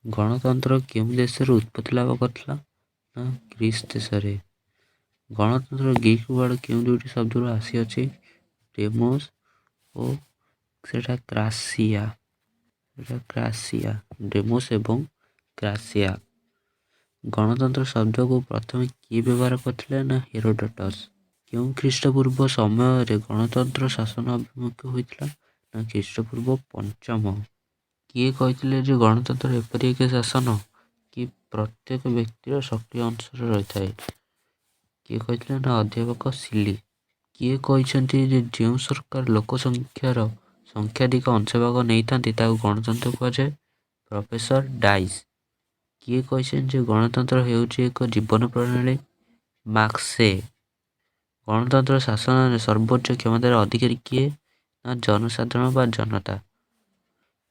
ଗଣତନ୍ତ୍ର କେଉଁ ଦେଶରୁ ଉତ୍ପତ୍ତି ଲାଭ କରିଥିଲା? ନା ଗ୍ରୀସ୍ ଦେଶରେ। ଗଣତନ୍ତ୍ର ଗ୍ରୀକ୍ ୱାର୍ଡ କେଉଁ ଦୁଇଟି ଶବ୍ଦରୁ ଆସିଅଛି? ଡେମୋସ୍ ଓ ସେଟା କ୍ରାସିଆ। ଡେମୋସ୍ ଏବଂ କ୍ରାସିଆ। ଗଣତନ୍ତ୍ର ଶବ୍ଦକୁ ପ୍ରଥମେ କିଏ ବ୍ୟବହାର କରିଥିଲେ? ନା ହେରୋଡୋଟସ୍। କେଉଁ ଖ୍ରୀଷ୍ଟପୂର୍ବ ସମୟରେ ଗଣତନ୍ତ୍ର ଶାସନ ଅଭିମୁଖୀ ହୋଇଥିଲା? ନା ଖ୍ରୀଷ୍ଟପୂର୍ବ 5ମ। କିଏ କହିଥିଲେ ଯେ ଗଣତନ୍ତ୍ର ଏପରି ଏକ ଶାସନ କି ପ୍ରତ୍ୟେକ ବ୍ୟକ୍ତିର ସକ୍ରିୟ ଅଂଶରେ ରହିଥାଏ? କିଏ କହିଥିଲେ? ନା ଅଧ୍ୟାପକ ସିଲି। କିଏ କହିଛନ୍ତି ଯେ ଯେଉଁ ସରକାର ଲୋକ ସଂଖ୍ୟାର ସଂଖ୍ୟାଧିକ ଅଂଶଭାଗ ନେଇଥାନ୍ତି ତାକୁ ଗଣତନ୍ତ୍ର କୁହାଯାଏ? Professor dice. କିଏ କହିଛନ୍ତି ଯେ ଗଣତନ୍ତ୍ର ହେଉଛି ଏକ ଜୀବନ ପ୍ରଣାଳୀ? ମାର୍କ୍ସେ। ଗଣତନ୍ତ୍ର ଶାସନରେ ସର୍ବୋଚ୍ଚ କ୍ଷମତାର ଅଧିକାରୀ କିଏ? ନା ଜନସାଧାରଣ ବା ଜନତା।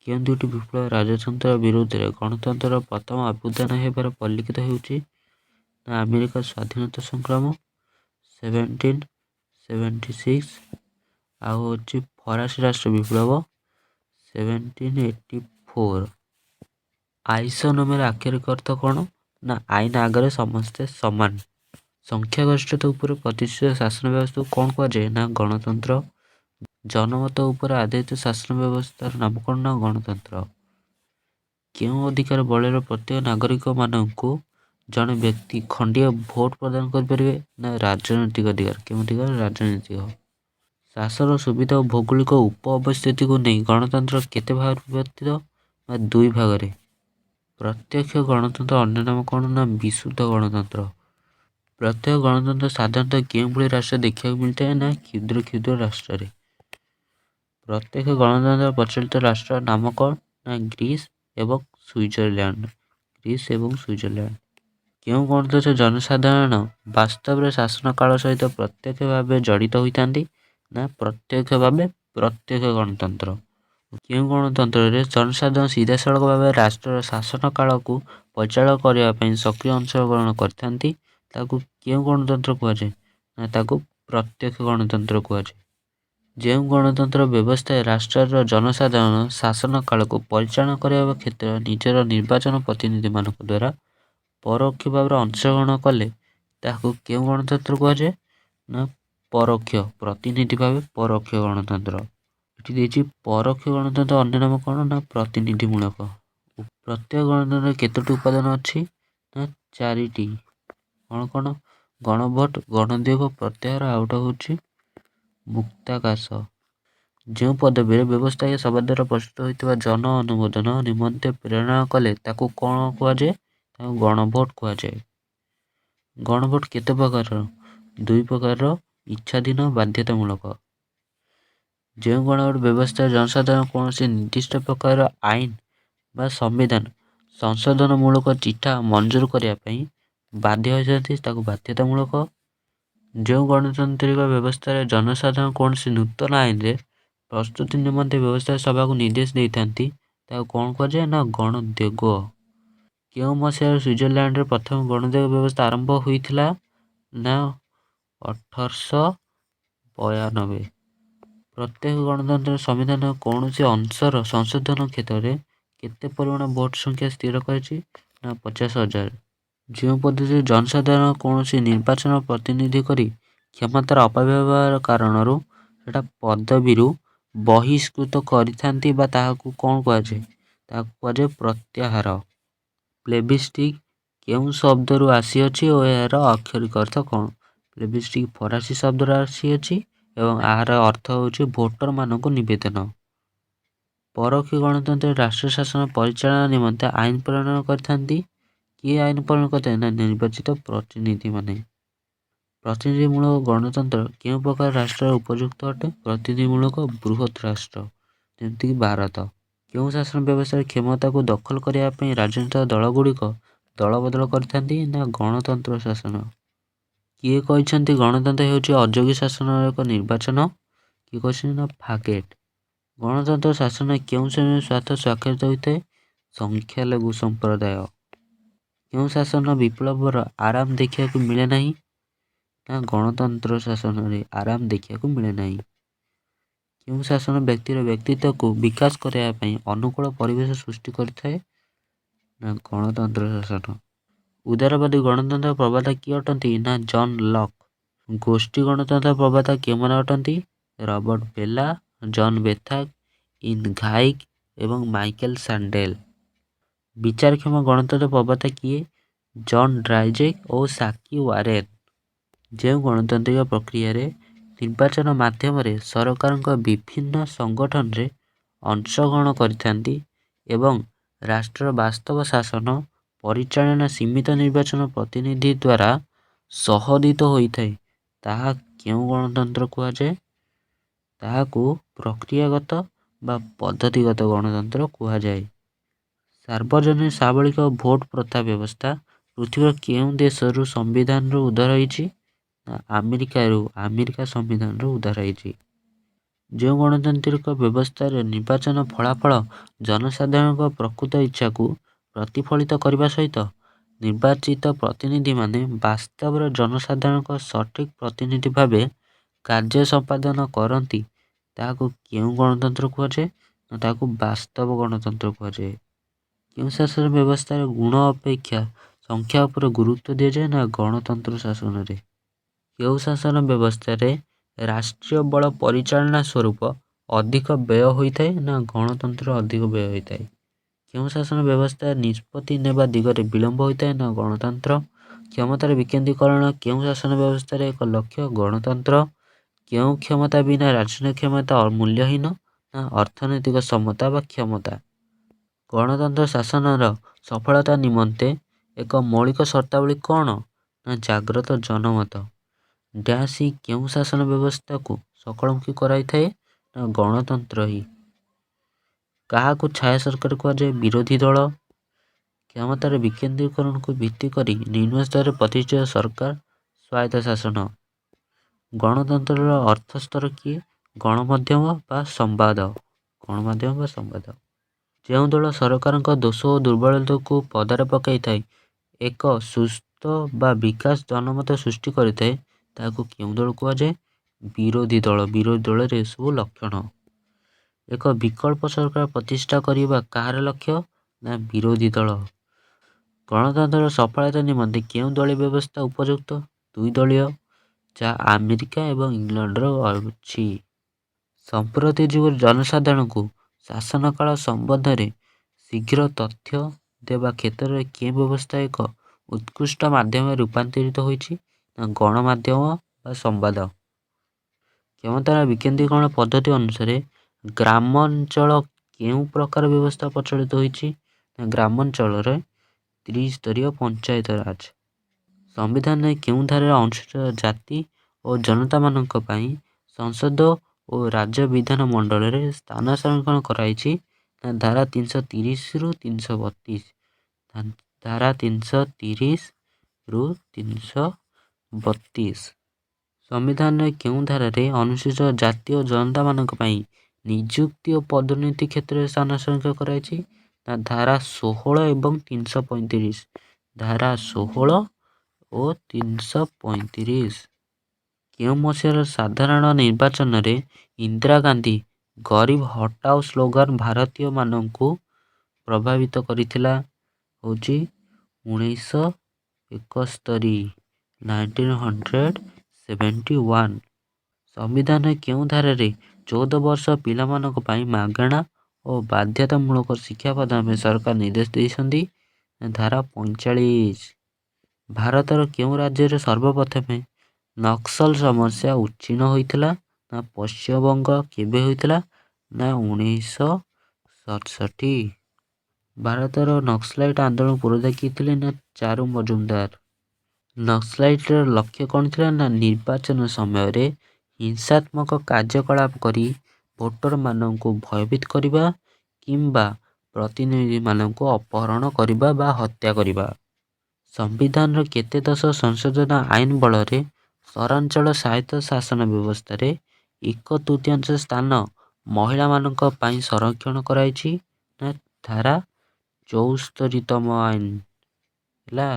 କେଉଁ ଦୁଇଟି ବିପ୍ଳବ ରାଜତନ୍ତ୍ର ବିରୁଦ୍ଧରେ ଗଣତନ୍ତ୍ରର ପ୍ରଥମ ଅଭ୍ୟୁତ୍ଥାନ ହେବାର ପରିଲକ୍ଷିତ ହେଉଛି? ନା ଆମେରିକା ସ୍ୱାଧୀନତା ସଂଗ୍ରାମ 1776 ଆଉ ହେଉଛି ଫରାସୀ ରାଷ୍ଟ୍ର ବିପ୍ଳବ 1784। ଆଇସୋନୋମର ଆକ୍ଷରିକ ଅର୍ଥ କ'ଣ? ନା ଆଇନ ଆଗରେ ସମସ୍ତେ ସମାନ। ସଂଖ୍ୟାଗରିଷ୍ଠତା ଉପରେ ପ୍ରତିଷ୍ଠିତ ଶାସନ ବ୍ୟବସ୍ଥାକୁ କ'ଣ କୁହାଯାଏ? ନା ଗଣତନ୍ତ୍ର। ଜନମତ ଉପରେ ଆଧାରିତ ଶାସନ ବ୍ୟବସ୍ଥାର ନାମକରଣ? ନା ଗଣତନ୍ତ୍ର। କେଉଁ ଅଧିକାର ବଳରେ ପ୍ରତ୍ୟେକ ନାଗରିକମାନଙ୍କୁ ଜଣେ ବ୍ୟକ୍ତି ଖଣ୍ଡିଏ ଭୋଟ ପ୍ରଦାନ କରିପାରିବେ? ନା ରାଜନୈତିକ ଅଧିକାର। କେଉଁ ଅଧିକାର? ରାଜନୈତିକ। ଶାସନ ସୁବିଧା ଓ ଭୌଗୋଳିକ ଉପ ଅବସ୍ଥିତିକୁ ନେଇ ଗଣତନ୍ତ୍ର କେତେ ଭାଗରେ ବିଭକ୍ତ? ନା 2 ଭାଗରେ। ପ୍ରତ୍ୟକ୍ଷ ଗଣତନ୍ତ୍ର ଅନ୍ୟ ନାମ କ'ଣ? ନା ବିଶୁଦ୍ଧ ଗଣତନ୍ତ୍ର। ପ୍ରତ୍ୟକ୍ଷ ଗଣତନ୍ତ୍ର ସାଧାରଣତଃ କେଉଁଭଳି ରାଷ୍ଟ୍ରରେ ଦେଖିବାକୁ ମିଳିଥାଏ? ନା କ୍ଷୁଦ୍ର କ୍ଷୁଦ୍ର ରାଷ୍ଟ୍ରରେ। ପ୍ରତ୍ୟକ୍ଷ ଗଣତନ୍ତ୍ର ପ୍ରଚଳିତ ରାଷ୍ଟ୍ରର ନାମ କ'ଣ? ନା ଗ୍ରୀସ୍ ଏବଂ ସୁଇଜରଲ୍ୟାଣ୍ଡ। କେଉଁ ଗଣତନ୍ତ୍ର ଜନସାଧାରଣ ବାସ୍ତବରେ ଶାସନ କାଳ ସହିତ ପ୍ରତ୍ୟକ୍ଷ ଭାବେ ଜଡ଼ିତ ହୋଇଥାନ୍ତି? ନା ପ୍ରତ୍ୟକ୍ଷ ଭାବେ ପ୍ରତ୍ୟକ୍ଷ ଗଣତନ୍ତ୍ର। କେଉଁ ଗଣତନ୍ତ୍ରରେ ଜନସାଧାରଣ ସିଧାସଳଖ ଭାବେ ରାଷ୍ଟ୍ରର ଶାସନ କାଳକୁ ପରିଚାଳନା କରିବା ପାଇଁ ସକ୍ରିୟ ଅଂଶଗ୍ରହଣ କରିଥାନ୍ତି? ତାକୁ କେଉଁ ଗଣତନ୍ତ୍ର କୁହାଯାଏ? ନା ତାକୁ ପ୍ରତ୍ୟକ୍ଷ ଗଣତନ୍ତ୍ର କୁହାଯାଏ। ଯେଉଁ ଗଣତନ୍ତ୍ର ବ୍ୟବସ୍ଥାରେ ରାଷ୍ଟ୍ରର ଜନସାଧାରଣ ଶାସନ କାଳକୁ ପରିଚାଳନା କରିବା କ୍ଷେତ୍ରରେ ନିଜର ନିର୍ବାଚନ ପ୍ରତିନିଧିମାନଙ୍କ ଦ୍ୱାରା ପରୋକ୍ଷ ଭାବରେ ଅଂଶଗ୍ରହଣ କଲେ ତାହାକୁ କେଉଁ ଗଣତନ୍ତ୍ର କୁହାଯାଏ? ନା ପରୋକ୍ଷ ପ୍ରତିନିଧି ଭାବେ ପରୋକ୍ଷ ଗଣତନ୍ତ୍ର। ଏଠି ଦେଇଛି ପରୋକ୍ଷ ଗଣତନ୍ତ୍ର ଅନ୍ୟ ନାମ କ'ଣ? ନା ପ୍ରତିନିଧିମୂଳକ। ପ୍ରତ୍ୟେକ ଗଣତନ୍ତ୍ରରେ କେତୋଟି ଉପାଦାନ ଅଛି? ନା 4ଟି। କ'ଣ? ଗଣଭୋଟ, ଗଣନିଯୋଗ, ପ୍ରତ୍ୟାହାର, ଆଉ ଗୋଟେ ହେଉଛି ମୁକ୍ତାକାଶ। ଯେଉଁ ପଦବୀରେ ବ୍ୟବସ୍ଥାପିକା ସଭା ଦ୍ୱାରା ପ୍ରସ୍ତୁତ ହୋଇଥିବା ଜନ ଅନୁମୋଦନ ନିମନ୍ତେ ପ୍ରେରଣ କଲେ ତାକୁ କ'ଣ କୁହାଯାଏ? ତାକୁ ଗଣଭୋଟ କୁହାଯାଏ। ଗଣଭୋଟ କେତେ ପ୍ରକାରର? 2 ପ୍ରକାରର, ଇଚ୍ଛାଧୀନ, ବାଧ୍ୟତାମୂଳକ। ଯେଉଁ ଗଣଭୋଟ ବ୍ୟବସ୍ଥାରେ ଜନସାଧାରଣ କୌଣସି ନିର୍ଦ୍ଦିଷ୍ଟ ପ୍ରକାରର ଆଇନ ବା ସମ୍ବିଧାନ ସଂଶୋଧନମୂଳକ ଚିଠା ମଞ୍ଜୁର କରିବା ପାଇଁ ବାଧ୍ୟ ହୋଇଥାନ୍ତି ତାକୁ ବାଧ୍ୟତାମୂଳକ। ଯେଉଁ ଗଣତାନ୍ତ୍ରିକ ବ୍ୟବସ୍ଥାରେ ଜନସାଧାରଣ କୌଣସି ନୂତନ ଆଇନରେ ପ୍ରସ୍ତୁତି ନିମନ୍ତେ ବ୍ୟବସ୍ଥା ସଭାକୁ ନିର୍ଦ୍ଦେଶ ଦେଇଥାନ୍ତି ତାକୁ କ'ଣ କୁହାଯାଏ? ନା ଗଣୋଦ୍ୟୋଗ। କେଉଁ ମସିହାରେ ସୁଇଜରଲ୍ୟାଣ୍ଡରେ ପ୍ରଥମ ଗଣୋଦ୍ୟୋଗ ବ୍ୟବସ୍ଥା ଆରମ୍ଭ ହୋଇଥିଲା? ନା 1892। ପ୍ରତ୍ୟେକ ଗଣତନ୍ତ୍ରର ସମ୍ବିଧାନର କୌଣସି ଅଂଶର ସଂଶୋଧନ କ୍ଷେତ୍ରରେ କେତେ ପରିମାଣ ଭୋଟ ସଂଖ୍ୟା ସ୍ଥିର କରାଯାଇଛି? ନା 50,000। ଯେଉଁ ପଦ୍ଧତିରେ ଜନସାଧାରଣ କୌଣସି ନିର୍ବାଚନ ପ୍ରତିନିଧି କରି କ୍ଷମତାର ଅପବ୍ୟବହାର କାରଣରୁ ସେଟା ପଦବୀରୁ ବହିଷ୍କୃତ କରିଥାନ୍ତି ବା ତାହାକୁ କ'ଣ କୁହାଯାଏ? ତାହାକୁ କୁହାଯାଏ ପ୍ରତ୍ୟାହାର। ପ୍ଲେବିସ୍ସିଟ୍ କେଉଁ ଶବ୍ଦରୁ ଆସିଅଛି ଓ ଏହାର ଆକ୍ଷରିକ ଅର୍ଥ କ'ଣ? ପ୍ଲେବିସ୍ସିଟ୍ ଫରାସୀ ଶବ୍ଦରୁ ଆସିଅଛି ଏବଂ ଏହାର ଅର୍ଥ ହେଉଛି ଭୋଟରମାନଙ୍କୁ ନିବେଦନ। ପରୋକ୍ଷ ଗଣତନ୍ତ୍ରରେ ରାଷ୍ଟ୍ର ଶାସନ ପରିଚାଳନା ନିମନ୍ତେ ଆଇନ ପ୍ରଣୟନ କରିଥାନ୍ତି। କିଏ ଆଇନ ପ୍ରଣୟନ କରିଥାଏ? ନା ନିର୍ବାଚିତ ପ୍ରତିନିଧିମାନେ। ପ୍ରତିନିଧିମୂଳକ ଗଣତନ୍ତ୍ର କେଉଁ ପ୍ରକାର ରାଷ୍ଟ୍ରର ଉପଯୁକ୍ତ ଅଟେ? ପ୍ରତିନିଧିମୂଳକ ବୃହତ୍ ରାଷ୍ଟ୍ର ଯେମିତିକି ଭାରତ। କେଉଁ ଶାସନ ବ୍ୟବସ୍ଥାରେ କ୍ଷମତାକୁ ଦଖଲ କରିବା ପାଇଁ ରାଜନୈତିକ ଦଳଗୁଡ଼ିକ ଦଳବଦଳ କରିଥାନ୍ତି? ନା ଗଣତନ୍ତ୍ର ଶାସନ। କିଏ କହିଛନ୍ତି ଗଣତନ୍ତ୍ର ହେଉଛି ଅଯୋଗ୍ୟ ଶାସନର ଏକ ନିର୍ବାଚନ? କିଏ କହିଛନ୍ତି? ନା ଫାଗେଟ୍। ଗଣତନ୍ତ୍ର ଶାସନରେ କେଉଁ ଶ୍ରେଣୀର ସ୍ୱାର୍ଥ ସ୍ୱାକ୍ଷରିତ ହୋଇଥାଏ? ସଂଖ୍ୟାଲଘୁ ସମ୍ପ୍ରଦାୟ। କେଉଁ ଶାସନ ବିପ୍ଳବର ଆରାମ ଦେଖିବାକୁ ମିଳେ ନାହିଁ? ନା ଗଣତନ୍ତ୍ର ଶାସନରେ ଆରାମ ଦେଖିବାକୁ ମିଳେ ନାହିଁ। କେଉଁ ଶାସନ ବ୍ୟକ୍ତିର ବ୍ୟକ୍ତିତ୍ୱକୁ ବିକାଶ କରିବା ପାଇଁ ଅନୁକୂଳ ପରିବେଶ ସୃଷ୍ଟି କରିଥାଏ? ନା ଗଣତନ୍ତ୍ର ଶାସନ। ଉଦାରବାଦୀ ଗଣତନ୍ତ୍ର ପ୍ରବକ୍ତା କିଏ ଅଟନ୍ତି? ନା ଜନ୍ ଲକ୍। ଗୋଷ୍ଠୀ ଗଣତନ୍ତ୍ର ପ୍ରବକ୍ତା କେଉଁମାନେ ଅଟନ୍ତି? ରବର୍ଟ ବେଲା, ଜନ୍ ବେଥାକ୍, ଇନଘାଇକ୍ ଏବଂ ମାଇକେଲ ସାଣ୍ଡେଲ। ବିଚାରକ୍ଷମ ଗଣତନ୍ତ୍ର ପ୍ରବକ୍ତା କିଏ? ଜନ୍ ଡ୍ରାଇଜେକ୍ ଓ ସାକି ୱାରେନ୍। ଯେଉଁ ଗଣତାନ୍ତ୍ରିକ ପ୍ରକ୍ରିୟାରେ ନିର୍ବାଚନ ମାଧ୍ୟମରେ ସରକାରଙ୍କ ବିଭିନ୍ନ ସଂଗଠନରେ ଅଂଶଗ୍ରହଣ କରିଥାନ୍ତି ଏବଂ ରାଷ୍ଟ୍ରର ବାସ୍ତବ ଶାସନ ପରିଚାଳନା ସୀମିତ ନିର୍ବାଚନ ପ୍ରତିନିଧି ଦ୍ୱାରା ସହୋଦିତ ହୋଇଥାଏ, ତାହା କେଉଁ ଗଣତନ୍ତ୍ର କୁହାଯାଏ? ତାହାକୁ ପ୍ରକ୍ରିୟାଗତ ବା ପଦ୍ଧତିଗତ ଗଣତନ୍ତ୍ର କୁହାଯାଏ। ସାର୍ବଜନୀନ ସାବଳିକ ଭୋଟ ପ୍ରଥା ବ୍ୟବସ୍ଥା ପୃଥିବୀର କେଉଁ ଦେଶରୁ ସମ୍ବିଧାନରୁ ଉଦ୍ଧାର ହୋଇଛି? ଆମେରିକା ସମ୍ବିଧାନରୁ ଉଦ୍ଧାର ହୋଇଛି। ଯେଉଁ ଗଣତାନ୍ତ୍ରିକ ବ୍ୟବସ୍ଥାରେ ନିର୍ବାଚନ ଫଳାଫଳ ଜନସାଧାରଣଙ୍କ ପ୍ରକୃତ ଇଚ୍ଛାକୁ ପ୍ରତିଫଳିତ କରିବା ସହିତ ନିର୍ବାଚିତ ପ୍ରତିନିଧିମାନେ ବାସ୍ତବରେ ଜନସାଧାରଣଙ୍କ ସଠିକ୍ ପ୍ରତିନିଧି ଭାବେ କାର୍ଯ୍ୟ ସମ୍ପାଦନ କରନ୍ତି, ତାହାକୁ କେଉଁ ଗଣତନ୍ତ୍ର କୁହାଯାଏ? ତାହାକୁ ବାସ୍ତବ ଗଣତନ୍ତ୍ର କୁହାଯାଏ। କେଉଁ ଶାସନ ବ୍ୟବସ୍ଥାରେ ଗୁଣ ଅପେକ୍ଷା ସଂଖ୍ୟା ଉପରେ ଗୁରୁତ୍ୱ ଦିଆଯାଏ? ନା ଗଣତନ୍ତ୍ର ଶାସନରେ। କେଉଁ ଶାସନ ବ୍ୟବସ୍ଥାରେ ରାଷ୍ଟ୍ରୀୟ ବଳ ପରିଚାଳନା ସ୍ୱରୂପ ଅଧିକ ବ୍ୟୟ ହୋଇଥାଏ? ନା ଗଣତନ୍ତ୍ର ଅଧିକ ବ୍ୟୟ ହୋଇଥାଏ। କେଉଁ ଶାସନ ବ୍ୟବସ୍ଥାରେ ନିଷ୍ପତ୍ତି ନେବା ଦିଗରେ ବିଳମ୍ବ ହୋଇଥାଏ? ନା ଗଣତନ୍ତ୍ର। କ୍ଷମତାର ବିକେନ୍ଦ୍ରୀକରଣ କେଉଁ ଶାସନ ବ୍ୟବସ୍ଥାରେ ଏକ ଲକ୍ଷ୍ୟ? ଗଣତନ୍ତ୍ର। କେଉଁ କ୍ଷମତା ବିନା ରାଜନୈତିକ କ୍ଷମତା ମୂଲ୍ୟହୀନ? ନା ଅର୍ଥନୈତିକ ସମତା ବା କ୍ଷମତା। ଗଣତନ୍ତ୍ର ଶାସନର ସଫଳତା ନିମନ୍ତେ ଏକ ମୌଳିକ ସର୍ତ୍ତାବଳୀ କ'ଣ? ନା ଜାଗ୍ରତ ଜନମତ। ଡ୍ୟାସ୍ କେଉଁ ଶାସନ ବ୍ୟବସ୍ଥାକୁ ସକଳମୁଖୀ କରାଇଥାଏ? ନା ଗଣତନ୍ତ୍ର ହିଁ। କାହାକୁ ଛାୟା ସରକାର କୁହାଯାଏ? ବିରୋଧୀ ଦଳ। କ୍ଷମତାର ବିକେନ୍ଦ୍ରୀକରଣକୁ ଭିତ୍ତି କରି ନିମ୍ନ ସ୍ତରରେ ପ୍ରତିଷ୍ଠିତ ସରକାର ସ୍ୱାୟତ୍ତ ଶାସନ। ଗଣତନ୍ତ୍ରର ଅର୍ଥ ସ୍ତର କିଏ? ଗଣମାଧ୍ୟମ ବା ସମ୍ବାଦ। ଗଣମାଧ୍ୟମ ବା ସମ୍ବାଦ। ଯେଉଁ ଦଳ ସରକାରଙ୍କ ଦୋଷ ଓ ଦୁର୍ବଳତାକୁ ପଦାରେ ପକାଇଥାଏ, ଏକ ସୁସ୍ଥ ବା ବିକାଶ ଜନମତ ସୃଷ୍ଟି କରିଥାଏ, ତାହାକୁ କେଉଁ ଦଳ କୁହାଯାଏ? ବିରୋଧୀ ଦଳ। ବିରୋଧୀ ଦଳରେ ଏସବୁ ଲକ୍ଷଣ। ଏକ ବିକଳ୍ପ ସରକାର ପ୍ରତିଷ୍ଠା କରିବା କାହାର ଲକ୍ଷ୍ୟ? ନା ବିରୋଧୀ ଦଳ। ଗଣତନ୍ତ୍ରର ସଫଳତା ନିମନ୍ତେ କେଉଁ ଦଳୀୟ ବ୍ୟବସ୍ଥା ଉପଯୁକ୍ତ? ଦୁଇ ଦଳୀୟ, ଯାହା ଆମେରିକା ଏବଂ ଇଂଲଣ୍ଡର ଅଛି। ସମ୍ପ୍ରତି ଯୁଗରେ ଜନସାଧାରଣଙ୍କୁ ଶାସନ କାଳ ସମ୍ବନ୍ଧରେ ଶୀଘ୍ର ତଥ୍ୟ ଦେବା କ୍ଷେତ୍ରରେ କେଉଁ ବ୍ୟବସ୍ଥା ଏକ ଉତ୍କୃଷ୍ଟ ମାଧ୍ୟମରେ ରୂପାନ୍ତରିତ ହୋଇଛି? ନା ଗଣମାଧ୍ୟମ ବା ସମ୍ବାଦ। କ୍ଷମତାର ବିକେନ୍ଦ୍ରୀକରଣ ପଦ୍ଧତି ଅନୁସାରେ ଗ୍ରାମାଞ୍ଚଳ କେଉଁ ପ୍ରକାର ବ୍ୟବସ୍ଥା ପ୍ରଚଳିତ ହୋଇଛି? ନା ଗ୍ରାମାଞ୍ଚଳରେ ତ୍ରିସ୍ତରୀୟ ପଞ୍ଚାୟତ ରାଜ। ସମ୍ବିଧାନରେ କେଉଁ ଧାରାରେ ଅନୁସୂଚିତ ଜାତି ଓ ଜନତାମାନଙ୍କ ପାଇଁ ସଂସଦ ଓ ରାଜ୍ୟ ବିଧାନ ମଣ୍ଡଳରେ ସ୍ଥାନ ସଂରକ୍ଷଣ କରାଯାଇଛି? ନା ଧାରା 330ରୁ 332। ଧାରା 330ରୁ 332। ସମ୍ବିଧାନରେ କେଉଁ ଧାରାରେ ଅନୁସୂଚିତ ଜାତି ଓ ଜନତାମାନଙ୍କ ପାଇଁ ନିଯୁକ୍ତି ଓ ପଦୋନ୍ନତି କ୍ଷେତ୍ରରେ ସ୍ଥାନ ସଂରକ୍ଷଣ କରାଯାଇଛି? ନା ଧାରା 16 ଏବଂ 335। ଧାରା 16 ଓ 335। କେଉଁ ମସିହାର ସାଧାରଣ ନିର୍ବାଚନରେ ଇନ୍ଦିରା ଗାନ୍ଧୀ ଗରିବ ହଟାଓ ସ୍ଲୋଗାନ ଭାରତୀୟମାନଙ୍କୁ ପ୍ରଭାବିତ କରିଥିଲା? ହେଉଛି 1971। 1971। ସମ୍ବିଧାନରେ କେଉଁ ଧାରାରେ 14 ବର୍ଷ ପିଲାମାନଙ୍କ ପାଇଁ ମାଗଣା ଓ ବାଧ୍ୟତାମୂଳକ ଶିକ୍ଷା ପ୍ରଦାନ ପାଇଁ ସରକାର ନିର୍ଦ୍ଦେଶ ଦେଇଛନ୍ତି? ଧାରା 45। ଭାରତର କେଉଁ ରାଜ୍ୟରେ ସର୍ବପ୍ରଥମେ ନକ୍ସଲ ସମସ୍ୟା ଉଚ୍ଛିନ୍ନ ହୋଇଥିଲା? ନା ପଶ୍ଚିମବଙ୍ଗ। କେବେ ହୋଇଥିଲା? ନା 1967। ଭାରତର ନକ୍ସଲାଇଟ ଆନ୍ଦୋଳନ ପୁରୋଧା କିଏ ଥିଲେ? ନା ଚାରୁ ମଜୁମଦାର। ନକ୍ସଲାଇଟର ଲକ୍ଷ୍ୟ କ'ଣ ଥିଲା? ନା ନିର୍ବାଚନ ସମୟରେ ହିଂସାତ୍ମକ କାର୍ଯ୍ୟକଳାପ କରି ଭୋଟରମାନଙ୍କୁ ଭୟଭୀତ କରିବା କିମ୍ବା ପ୍ରତିନିଧିମାନଙ୍କୁ ଅପହରଣ କରିବା ବା ହତ୍ୟା କରିବା। ସମ୍ବିଧାନର କେତେ ଦଶ ସଂଶୋଧନ ଆଇନ ବଳରେ ସହରାଞ୍ଚଳ ସ୍ୱାୟତ୍ତ ଶାସନ ବ୍ୟବସ୍ଥାରେ 1/3 ସ୍ଥାନ ମହିଳାମାନଙ୍କ ପାଇଁ ସଂରକ୍ଷଣ କରାଯାଇଛି? ନା ଧାରା 74ତମ ଆଇନ ହେଲା।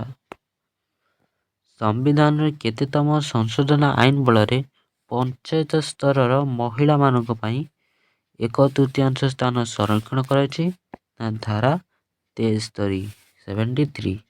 ସମ୍ବିଧାନର କେତେତମ ସଂଶୋଧନ ଆଇନ ବଳରେ ପଞ୍ଚାୟତ ସ୍ତରର ମହିଳାମାନଙ୍କ ପାଇଁ 1/3 ସ୍ଥାନ ସଂରକ୍ଷଣ କରାଯାଇଛି? ନା ଧାରା 73। 73